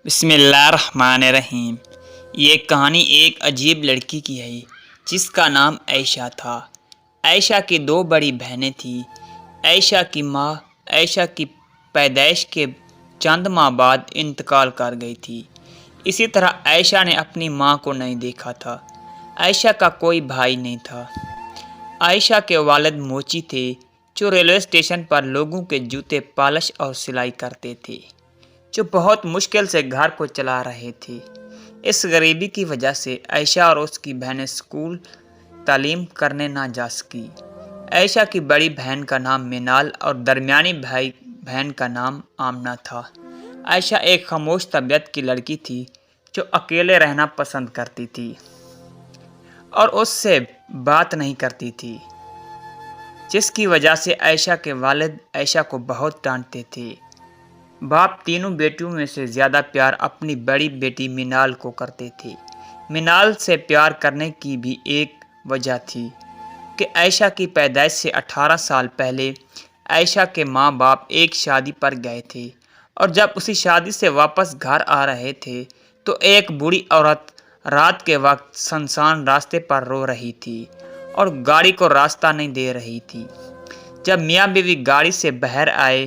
بسم اللہ الرحمن الرحیم۔ یہ کہانی ایک عجیب لڑکی کی ہے جس کا نام عائشہ تھا۔ عائشہ کی دو بڑی بہنیں تھیں۔ عائشہ کی ماں عائشہ کی پیدائش کے چند ماہ بعد انتقال کر گئی تھی۔ اسی طرح عائشہ نے اپنی ماں کو نہیں دیکھا تھا۔ عائشہ کا کوئی بھائی نہیں تھا۔ عائشہ کے والد موچی تھے جو ریلوے اسٹیشن پر لوگوں کے جوتے پالش اور سلائی کرتے تھے، جو بہت مشکل سے گھر کو چلا رہے تھے۔ اس غریبی کی وجہ سے عائشہ اور اس کی بہنیں اسکول تعلیم کرنے نہ جا سکی۔ عائشہ کی بڑی بہن کا نام منال اور درمیانی بہن کا نام آمنہ تھا۔ عائشہ ایک خاموش طبیعت کی لڑکی تھی جو اکیلے رہنا پسند کرتی تھی اور اس سے بات نہیں کرتی تھی، جس کی وجہ سے عائشہ کے والد عائشہ کو بہت ڈانٹتے تھے۔ باپ تینوں بیٹیوں میں سے زیادہ پیار اپنی بڑی بیٹی منال کو کرتے تھے۔ منال سے پیار کرنے کی بھی ایک وجہ تھی کہ عائشہ کی پیدائش سے 18 سال پہلے عائشہ کے ماں باپ ایک شادی پر گئے تھے، اور جب اسی شادی سے واپس گھر آ رہے تھے تو ایک بوڑھی عورت رات کے وقت سنسان راستے پر رو رہی تھی اور گاڑی کو راستہ نہیں دے رہی تھی۔ جب میاں بیوی گاڑی سے باہر آئے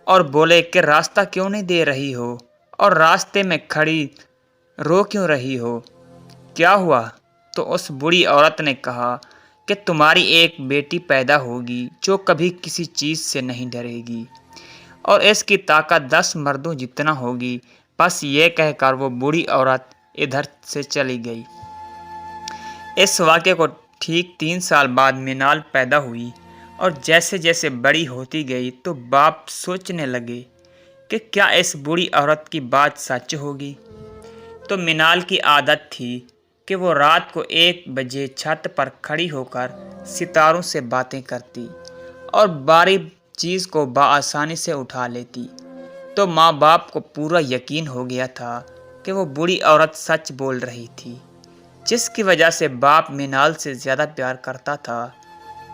اور بولے کہ راستہ کیوں نہیں دے رہی ہو اور راستے میں کھڑی رو کیوں رہی ہو، کیا ہوا؟ تو اس بوڑھی عورت نے کہا کہ تمہاری ایک بیٹی پیدا ہوگی جو کبھی کسی چیز سے نہیں ڈرے گی اور اس کی طاقت 10 مردوں جتنا ہوگی۔ بس یہ کہہ کر وہ بوڑھی عورت ادھر سے چلی گئی۔ اس واقعے کو ٹھیک 3 سال بعد منال پیدا ہوئی، اور جیسے جیسے بڑی ہوتی گئی تو باپ سوچنے لگے کہ کیا اس بوڑھی عورت کی بات سچ ہوگی؟ تو منال کی عادت تھی کہ وہ رات کو 1 بجے چھت پر کھڑی ہو کر ستاروں سے باتیں کرتی اور باری چیز کو بآسانی سے اٹھا لیتی۔ تو ماں باپ کو پورا یقین ہو گیا تھا کہ وہ بوڑھی عورت سچ بول رہی تھی، جس کی وجہ سے باپ منال سے زیادہ پیار کرتا تھا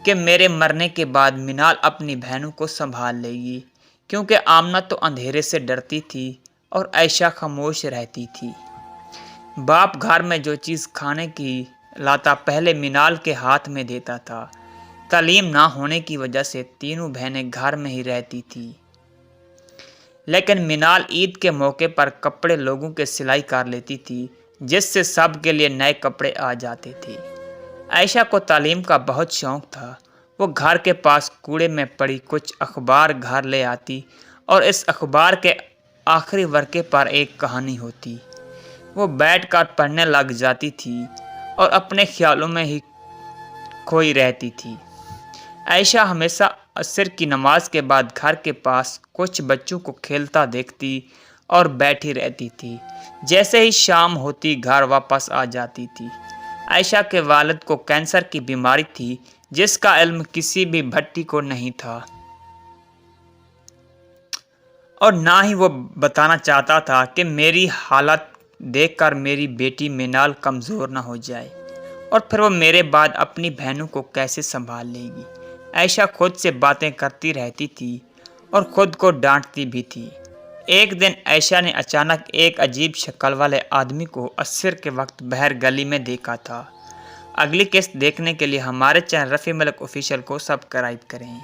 کہ میرے مرنے کے بعد منال اپنی بہنوں کو سنبھال لے گی، کیونکہ آمنہ تو اندھیرے سے ڈرتی تھی اور عائشہ خاموش رہتی تھی۔ باپ گھر میں جو چیز کھانے کی لاتا پہلے منال کے ہاتھ میں دیتا تھا۔ تعلیم نہ ہونے کی وجہ سے تینوں بہنیں گھر میں ہی رہتی تھیں، لیکن منال عید کے موقع پر کپڑے لوگوں کے سلائی کر لیتی تھی، جس سے سب کے لیے نئے کپڑے آ جاتے تھے۔ عائشہ کو تعلیم کا بہت شوق تھا۔ وہ گھر کے پاس کوڑے میں پڑی کچھ اخبار گھر لے آتی اور اس اخبار کے آخری ورقے پر ایک کہانی ہوتی۔ وہ بیٹھ کر پڑھنے لگ جاتی تھی اور اپنے خیالوں میں ہی کھوئی رہتی تھی۔ عائشہ ہمیشہ عصر کی نماز کے بعد گھر کے پاس کچھ بچوں کو کھیلتا دیکھتی اور بیٹھی رہتی تھی۔ جیسے ہی شام ہوتی گھر واپس آ جاتی تھی۔ عائشہ کے والد کو کینسر کی بیماری تھی، جس کا علم کسی بھی بھٹی کو نہیں تھا اور نہ ہی وہ بتانا چاہتا تھا کہ میری حالت دیکھ کر میری بیٹی منال کمزور نہ ہو جائے، اور پھر وہ میرے بعد اپنی بہنوں کو کیسے سنبھال لے گی۔ عائشہ خود سے باتیں کرتی رہتی تھی اور خود کو ڈانٹتی بھی تھی۔ ایک دن عائشہ نے اچانک ایک عجیب شکل والے آدمی کو عصر کے وقت باہر گلی میں دیکھا تھا۔ اگلی قسط دیکھنے کے لیے ہمارے چینل رفیع ملک آفیشیل کو سبسکرائب کریں۔